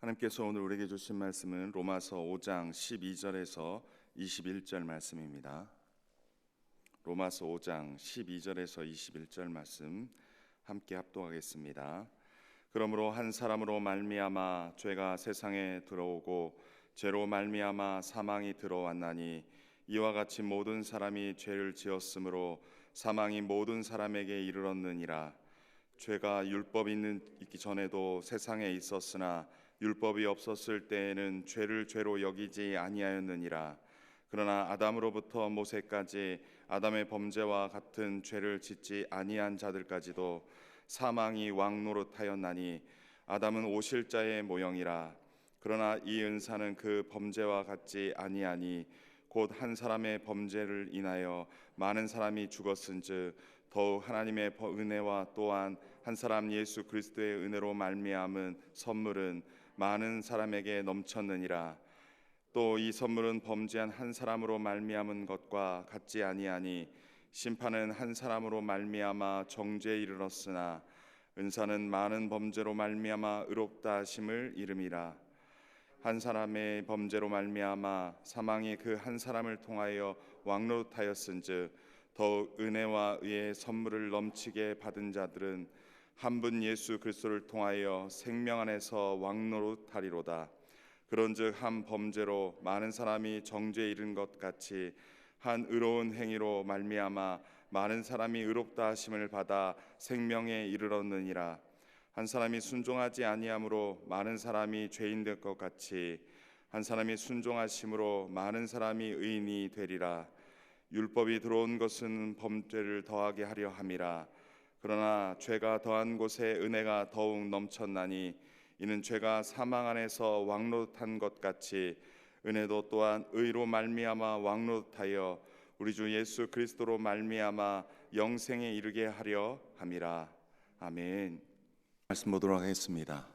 하나님께서 오늘 우리에게 주신 말씀은 로마서 5장 12절에서 21절 말씀입니다. 로마서 5장 12절에서 21절 말씀 함께 합독하겠습니다. 그러므로 한 사람으로 말미암아 죄가 세상에 들어오고 죄로 말미암아 사망이 들어왔나니 이와 같이 모든 사람이 죄를 지었으므로 사망이 모든 사람에게 이르렀느니라. 죄가 율법이 있기 전에도 세상에 있었으나 율법이 없었을 때에는 죄를 죄로 여기지 아니하였느니라. 그러나 아담으로부터 모세까지 아담의 범죄와 같은 죄를 짓지 아니한 자들까지도 사망이 왕노릇하였나니 아담은 오실 자의 모형이라. 그러나 이 은사는 그 범죄와 같지 아니하니 곧 한 사람의 범죄를 인하여 많은 사람이 죽었은즉 더욱 하나님의 은혜와 또한 한 사람 예수 그리스도의 은혜로 말미암은 선물은 많은 사람에게 넘쳤느니라. 또 이 선물은 범죄한 한 사람으로 말미암은 것과 같지 아니하니 심판은 한 사람으로 말미암아 정죄에 이르렀으나 은사는 많은 범죄로 말미암아 의롭다 하심을 이름이라. 한 사람의 범죄로 말미암아 사망이 그 한 사람을 통하여 왕노릇하였은즉 더욱 은혜와 의의 선물을 넘치게 받은 자들은 한 분 예수 그리스도를 통하여 생명 안에서 왕노릇하리로다. 그런즉 한 범죄로 많은 사람이 정죄에 이른 것 같이 한 의로운 행위로 말미암아 많은 사람이 의롭다 하심을 받아 생명에 이르렀느니라. 한 사람이 순종하지 아니함으로 많은 사람이 죄인 될 것 같이 한 사람이 순종하심으로 많은 사람이 의인이 되리라. 율법이 들어온 것은 범죄를 더하게 하려 함이라. 그러나 죄가 더한 곳에 은혜가 더욱 넘쳤나니 이는 죄가 사망 안에서 왕노릇한 것 같이 은혜도 또한 의로 말미암아 왕노릇하여 우리 주 예수 그리스도로 말미암아 영생에 이르게 하려 함이라. 아멘. 말씀 보도록 하겠습니다.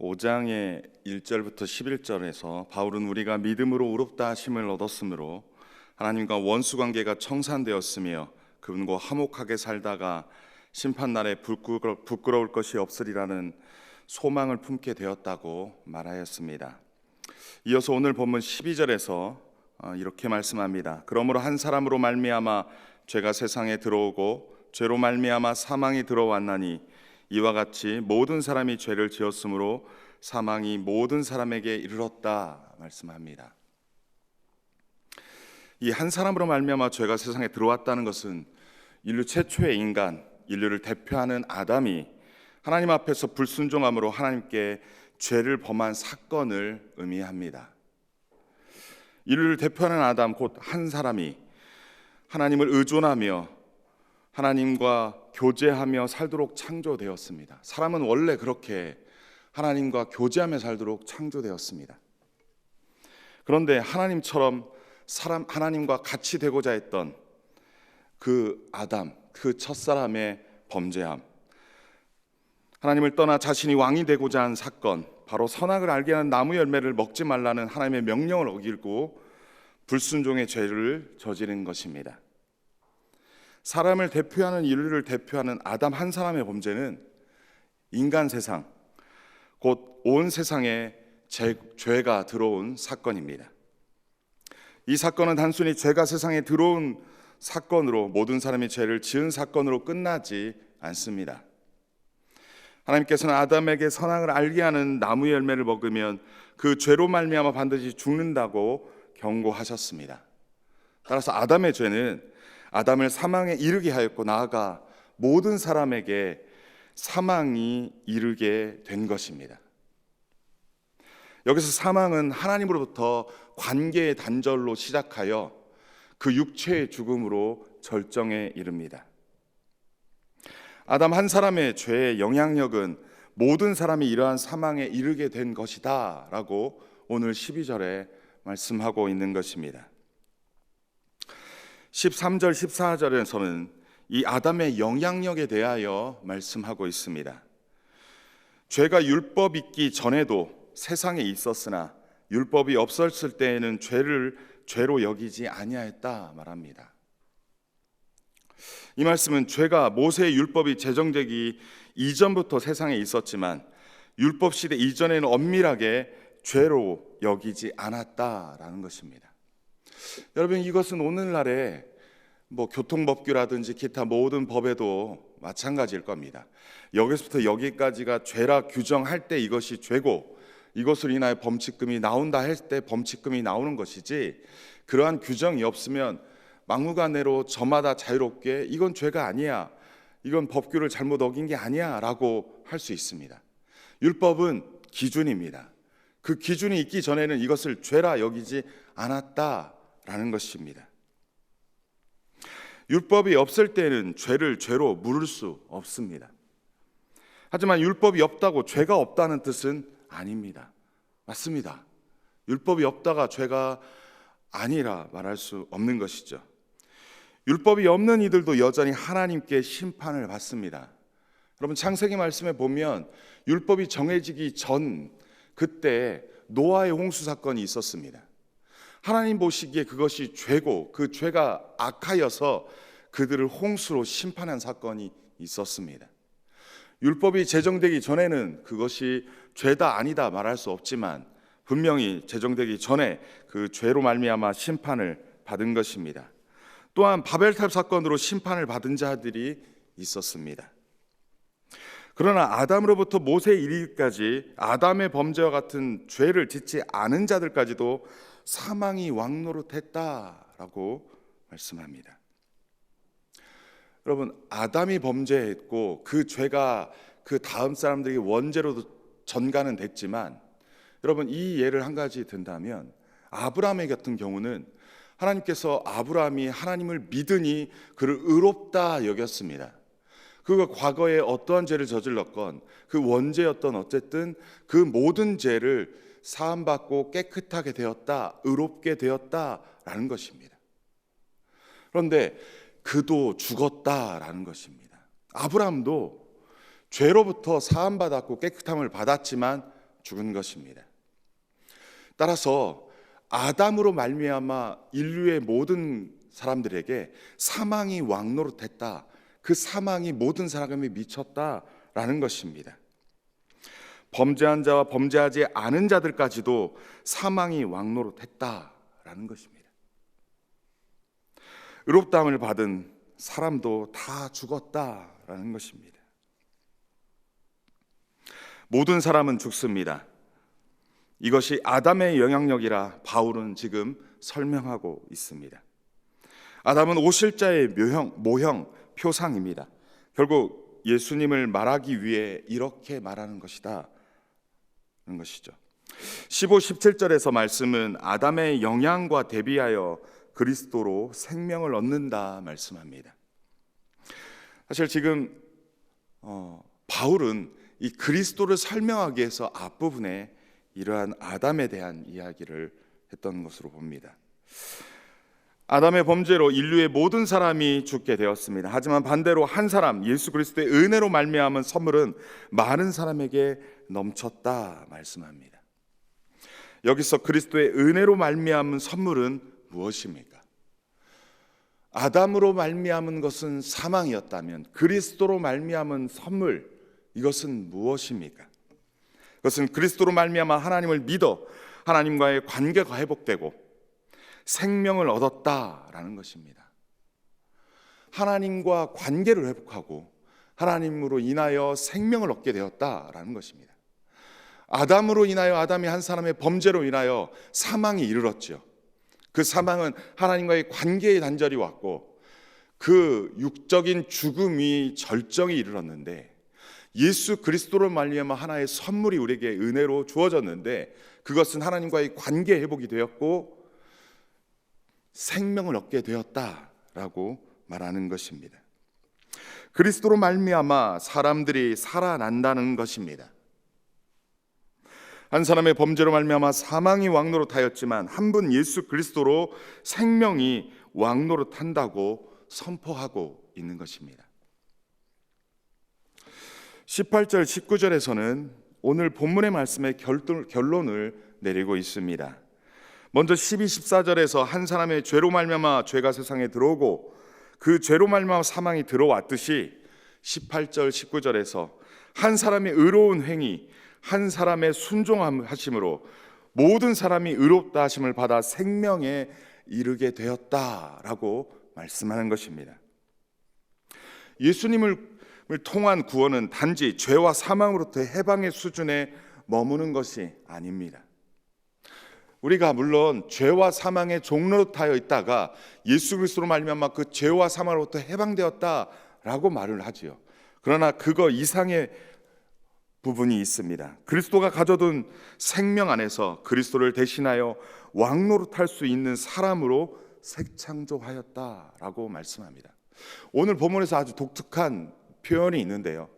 5장의 1절부터 11절에서 바울은 우리가 믿음으로 의롭다 하심을 얻었으므로 하나님과 원수 관계가 청산되었으며 그분과 화목하게 살다가 심판날에 부끄러울 것이 없으리라는 소망을 품게 되었다고 말하였습니다. 이어서 오늘 본문 12절에서 이렇게 말씀합니다. 그러므로 한 사람으로 말미암아 죄가 세상에 들어오고 죄로 말미암아 사망이 들어왔나니 이와 같이 모든 사람이 죄를 지었으므로 사망이 모든 사람에게 이르렀다 말씀합니다. 이 한 사람으로 말미암아 죄가 세상에 들어왔다는 것은 인류 최초의 인간, 인류를 대표하는 아담이 하나님 앞에서 불순종함으로 하나님께 죄를 범한 사건을 의미합니다. 인류를 대표하는 아담 곧 한 사람이 하나님을 의존하며 하나님과 교제하며 살도록 창조되었습니다. 사람은 원래 그렇게 하나님과 교제하며 살도록 창조되었습니다. 그런데 하나님처럼 하나님과 같이 되고자 했던 그 아담, 그 첫사람의 범죄함, 하나님을 떠나 자신이 왕이 되고자 한 사건, 바로 선악을 알게 하는 나무 열매를 먹지 말라는 하나님의 명령을 어기고 불순종의 죄를 저지른 것입니다. 사람을 대표하는 인류를 대표하는 아담 한 사람의 범죄는 인간 세상, 곧 온 세상에 죄가 들어온 사건입니다. 이 사건은 단순히 죄가 세상에 들어온 사건으로 모든 사람이 죄를 지은 사건으로 끝나지 않습니다. 하나님께서는 아담에게 선악을 알게 하는 나무 열매를 먹으면 그 죄로 말미암아 반드시 죽는다고 경고하셨습니다. 따라서 아담의 죄는 아담을 사망에 이르게 하였고 나아가 모든 사람에게 사망이 이르게 된 것입니다. 여기서 사망은 하나님으로부터 관계의 단절로 시작하여 그 육체의 죽음으로 절정에 이릅니다. 아담 한 사람의 죄의 영향력은 모든 사람이 이러한 사망에 이르게 된 것이다 라고 오늘 12절에 말씀하고 있는 것입니다. 13절 14절에서는 이 아담의 영향력에 대하여 말씀하고 있습니다. 죄가 율법 있기 전에도 세상에 있었으나 율법이 없었을 때에는 죄를 죄로 여기지 아니하였다 말합니다. 이 말씀은 죄가 모세의 율법이 제정되기 이전부터 세상에 있었지만 율법 시대 이전에는 엄밀하게 죄로 여기지 않았다라는 것입니다. 여러분, 이것은 오늘날의 교통법규라든지 기타 모든 법에도 마찬가지일 겁니다. 여기서부터 여기까지가 죄라 규정할 때 이것이 죄고, 이것으로 인하여 범칙금이 나온다 할 때 범칙금이 나오는 것이지, 그러한 규정이 없으면 막무가내로 저마다 자유롭게 이건 죄가 아니야, 이건 법규를 잘못 어긴 게 아니야 라고 할 수 있습니다. 율법은 기준입니다. 그 기준이 있기 전에는 이것을 죄라 여기지 않았다라는 것입니다. 율법이 없을 때는 죄를 죄로 물을 수 없습니다. 하지만 율법이 없다고 죄가 없다는 뜻은 아닙니다. 맞습니다. 율법이 없다가 죄가 아니라 말할 수 없는 것이죠. 율법이 없는 이들도 여전히 하나님께 심판을 받습니다. 여러분, 창세기 말씀에 보면 율법이 정해지기 전 그때 노아의 홍수 사건이 있었습니다. 하나님 보시기에 그것이 죄고 그 죄가 악하여서 그들을 홍수로 심판한 사건이 있었습니다. 율법이 제정되기 전에는 그것이 죄다 아니다 말할 수 없지만 분명히 제정되기 전에 그 죄로 말미암아 심판을 받은 것입니다. 또한 바벨탑 사건으로 심판을 받은 자들이 있었습니다. 그러나 아담으로부터 모세에 이르기까지 아담의 범죄와 같은 죄를 짓지 않은 자들까지도 사망이 왕노릇했다라고 말씀합니다. 여러분, 아담이 범죄했고 그 죄가 그 다음 사람들에게 원죄로 전가는 됐지만, 여러분, 이 예를 한 가지 든다면 아브라함의 같은 경우는 하나님께서 아브라함이 하나님을 믿으니 그를 의롭다 여겼습니다. 그가 과거에 어떠한 죄를 저질렀건 그 원죄였던 어쨌든 그 모든 죄를 사함받고 깨끗하게 되었다, 의롭게 되었다라는 것입니다. 그런데 그도 죽었다라는 것입니다. 아브라함도 죄로부터 사함받았고 깨끗함을 받았지만 죽은 것입니다. 따라서 아담으로 말미암아 인류의 모든 사람들에게 사망이 왕노릇했다, 그 사망이 모든 사람에게 미쳤다라는 것입니다. 범죄한 자와 범죄하지 않은 자들까지도 사망이 왕노릇했다라는 것입니다. 의롭다함을 받은 사람도 다 죽었다라는 것입니다. 모든 사람은 죽습니다. 이것이 아담의 영향력이라 바울은 지금 설명하고 있습니다. 아담은 오실자의 모형, 표상입니다. 결국 예수님을 말하기 위해 이렇게 말하는 것이다 하는 것이죠. 15, 17절에서 말씀은 아담의 영향과 대비하여 그리스도로 생명을 얻는다 말씀합니다. 사실 지금 바울은 이 그리스도를 설명하기 위해서 앞부분에 이러한 아담에 대한 이야기를 했던 것으로 봅니다. 아담의 범죄로 인류의 모든 사람이 죽게 되었습니다. 하지만 반대로 한 사람, 예수 그리스도의 은혜로 말미암은 선물은 많은 사람에게 넘쳤다 말씀합니다. 여기서 그리스도의 은혜로 말미암은 선물은 무엇입니까? 아담으로 말미암은 것은 사망이었다면 그리스도로 말미암은 선물, 이것은 무엇입니까? 그것은 그리스도로 말미암아 하나님을 믿어 하나님과의 관계가 회복되고 생명을 얻었다라는 것입니다. 하나님과 관계를 회복하고 하나님으로 인하여 생명을 얻게 되었다라는 것입니다. 아담으로 인하여 아담이 한 사람의 범죄로 인하여 사망이 이르렀죠. 그 사망은 하나님과의 관계의 단절이 왔고 그 육적인 죽음이 절정에 이르렀는데, 예수 그리스도로 말미암아 하나의 선물이 우리에게 은혜로 주어졌는데, 그것은 하나님과의 관계 회복이 되었고 생명을 얻게 되었다라고 말하는 것입니다. 그리스도로 말미암아 사람들이 살아난다는 것입니다. 한 사람의 범죄로 말미암아 사망이 왕노릇하였지만 한 분 예수 그리스도로 생명이 왕노릇한다고 선포하고 있는 것입니다. 18절 19절에서는 오늘 본문의 말씀의 결론을 내리고 있습니다. 먼저 12, 14절에서 한 사람의 죄로 말미암아 죄가 세상에 들어오고 그 죄로 말미암아 사망이 들어왔듯이 18절 19절에서 한 사람의 의로운 행위, 한 사람의 순종하심으로 모든 사람이 의롭다 하심을 받아 생명에 이르게 되었다라고 말씀하는 것입니다. 예수님을 통한 구원은 단지 죄와 사망으로부터 해방의 수준에 머무는 것이 아닙니다. 우리가 물론 죄와 사망의 종로로 타여 있다가 예수 그리스도로 말미암아 그 죄와 사망으로부터 해방되었다라고 말을 하지요. 그러나 그거 이상의 부분이 있습니다. 그리스도가 가져둔 생명 안에서 그리스도를 대신하여 왕노릇할 수 있는 사람으로 새 창조하였다라고 말씀합니다. 오늘 본문에서 아주 독특한 표현이 있는데요.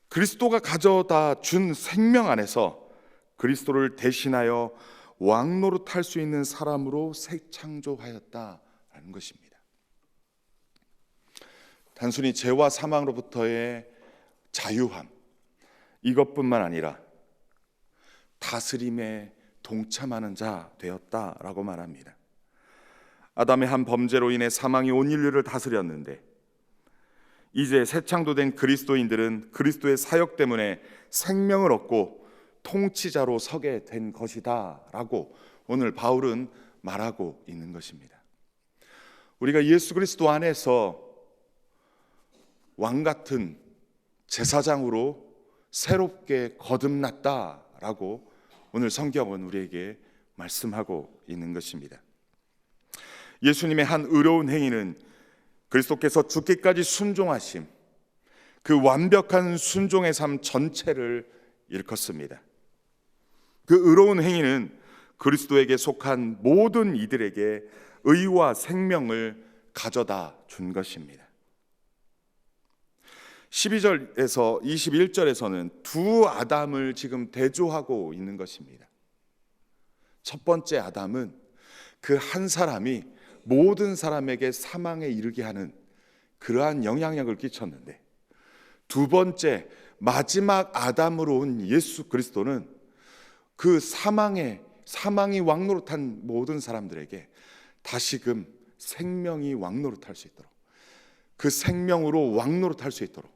그리스도가 가져다 준 생명 안에서 그리스도를 대신하여 왕노릇할 수 있는 사람으로 새 창조하였다라는 것입니다. 단순히 죄와 사망으로부터의 자유함, 이것뿐만 아니라 다스림에 동참하는 자 되었다라고 말합니다. 아담의 한 범죄로 인해 사망이 온 인류를 다스렸는데 이제 새 창조된 그리스도인들은 그리스도의 사역 때문에 생명을 얻고 통치자로 서게 된 것이다 라고 오늘 바울은 말하고 있는 것입니다. 우리가 예수 그리스도 안에서 왕같은 제사장으로 새롭게 거듭났다라고 오늘 성경은 우리에게 말씀하고 있는 것입니다. 예수님의 한 의로운 행위는 그리스도께서 죽기까지 순종하심, 그 완벽한 순종의 삶 전체를 일컫습니다. 그 의로운 행위는 그리스도에게 속한 모든 이들에게 의와 생명을 가져다 준 것입니다. 12절에서 21절에서는 두 아담을 지금 대조하고 있는 것입니다. 첫 번째 아담은 그 한 사람이 모든 사람에게 사망에 이르게 하는 그러한 영향력을 끼쳤는데, 두 번째 마지막 아담으로 온 예수 그리스도는 그 사망이 왕노릇한 모든 사람들에게 다시금 생명이 왕노릇할 수 있도록, 그 생명으로 왕노릇할 수 있도록,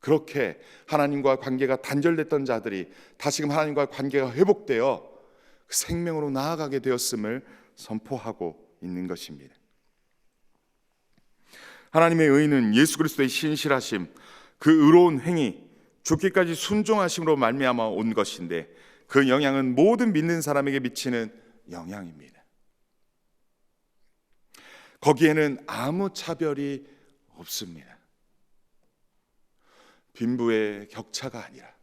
그렇게 하나님과 관계가 단절됐던 자들이 다시금 하나님과 관계가 회복되어 생명으로 나아가게 되었음을 선포하고 있는 것입니다. 하나님의 의는 예수 그리스도의 신실하심, 그 의로운 행위, 죽기까지 순종하심으로 말미암아 온 것인데, 그 영향은 모든 믿는 사람에게 미치는 영향입니다. 거기에는 아무 차별이 없습니다. 빈부의 격차가 아니라,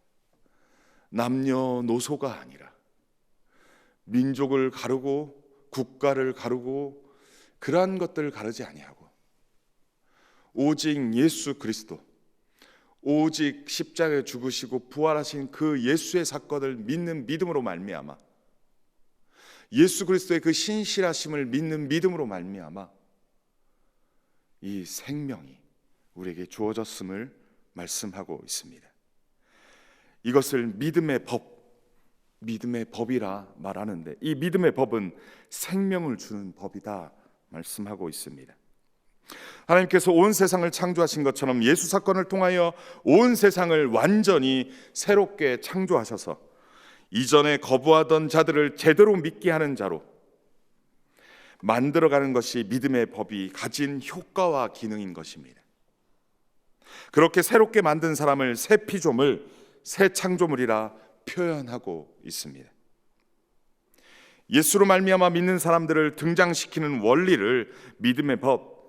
남녀노소가 아니라, 민족을 가르고 국가를 가르고 그러한 것들을 가르지 아니하고 오직 예수 그리스도, 오직 십자가에 죽으시고 부활하신 그 예수의 사건을 믿는 믿음으로 말미암아, 예수 그리스도의 그 신실하심을 믿는 믿음으로 말미암아 이 생명이 우리에게 주어졌음을 말씀하고 있습니다. 이것을 믿음의 법이라 말하는데, 이 믿음의 법은 생명을 주는 법이다 말씀하고 있습니다. 하나님께서 온 세상을 창조하신 것처럼 예수 사건을 통하여 온 세상을 완전히 새롭게 창조하셔서 이전에 거부하던 자들을 제대로 믿게 하는 자로 만들어가는 것이 믿음의 법이 가진 효과와 기능인 것입니다. 그렇게 새롭게 만든 사람을 새 피조물, 새 창조물이라 표현하고 있습니다. 예수로 말미암아 믿는 사람들을 등장시키는 원리를 믿음의 법,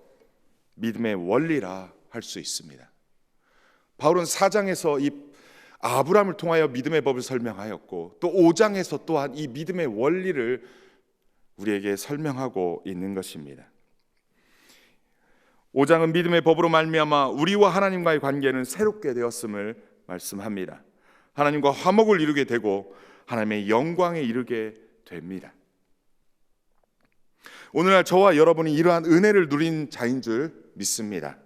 믿음의 원리라 할 수 있습니다. 바울은 4장에서 이 아브라함을 통하여 믿음의 법을 설명하였고, 또 5장에서 또한 이 믿음의 원리를 우리에게 설명하고 있는 것입니다. 5장은 믿음의 법으로 말미암아 우리와 하나님과의 관계는 새롭게 되었음을 말씀합니다. 하나님과 화목을 이루게 되고 하나님의 영광에 이르게 됩니다. 오늘날 저와 여러분이 이러한 은혜를 누린 자인 줄 믿습니다.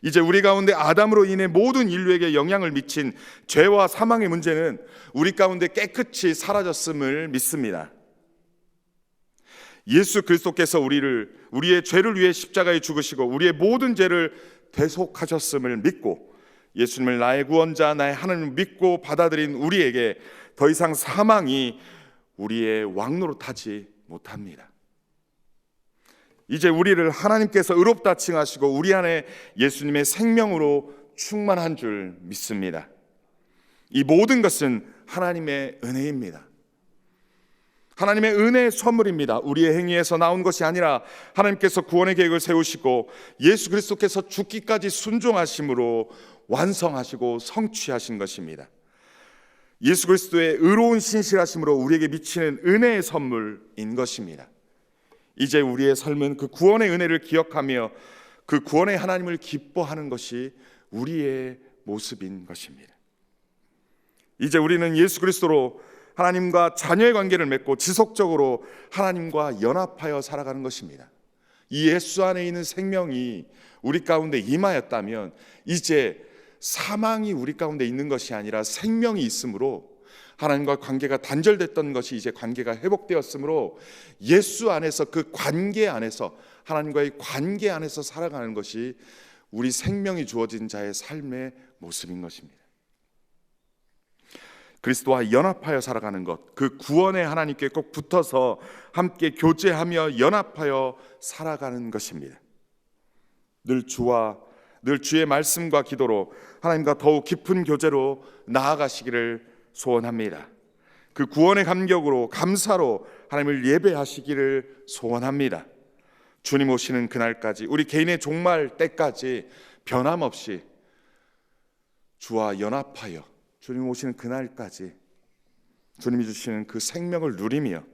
이제 우리 가운데 아담으로 인해 모든 인류에게 영향을 미친 죄와 사망의 문제는 우리 가운데 깨끗이 사라졌음을 믿습니다. 예수 그리스도께서 우리의 죄를 위해 십자가에 죽으시고 우리의 모든 죄를 대속하셨음을 믿고 예수님을 나의 구원자, 나의 하나님을 믿고 받아들인 우리에게 더 이상 사망이 우리의 왕노릇하지 못합니다. 이제 우리를 하나님께서 의롭다 칭하시고 우리 안에 예수님의 생명으로 충만한 줄 믿습니다. 이 모든 것은 하나님의 은혜입니다. 하나님의 은혜의 선물입니다. 우리의 행위에서 나온 것이 아니라 하나님께서 구원의 계획을 세우시고 예수 그리스도께서 죽기까지 순종하심으로 완성하시고 성취하신 것입니다. 예수 그리스도의 의로운 신실하심으로 우리에게 미치는 은혜의 선물인 것입니다. 이제 우리의 삶은 그 구원의 은혜를 기억하며 그 구원의 하나님을 기뻐하는 것이 우리의 모습인 것입니다. 이제 우리는 예수 그리스도로 하나님과 자녀의 관계를 맺고 지속적으로 하나님과 연합하여 살아가는 것입니다. 이 예수 안에 있는 생명이 우리 가운데 임하였다면 이제 사망이 우리 가운데 있는 것이 아니라 생명이 있으므로 하나님과 관계가 단절됐던 것이 이제 관계가 회복되었으므로 예수 안에서 그 관계 안에서 하나님과의 관계 안에서 살아가는 것이 우리 생명이 주어진 자의 삶의 모습인 것입니다. 그리스도와 연합하여 살아가는 것, 그 구원의 하나님께 꼭 붙어서 함께 교제하며 연합하여 살아가는 것입니다. 늘 주의 말씀과 기도로 하나님과 더욱 깊은 교제로 나아가시기를 소원합니다. 그 구원의 감격으로 감사로 하나님을 예배하시기를 소원합니다. 주님 오시는 그날까지, 우리 개인의 종말 때까지 변함없이 주와 연합하여 주님 오시는 그날까지 주님이 주시는 그 생명을 누리며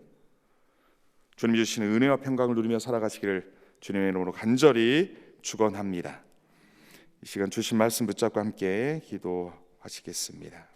주님이 주시는 은혜와 평강을 누리며 살아가시기를 주님의 이름으로 간절히 축원합니다. 이 시간 주신 말씀 붙잡고 함께 기도하시겠습니다.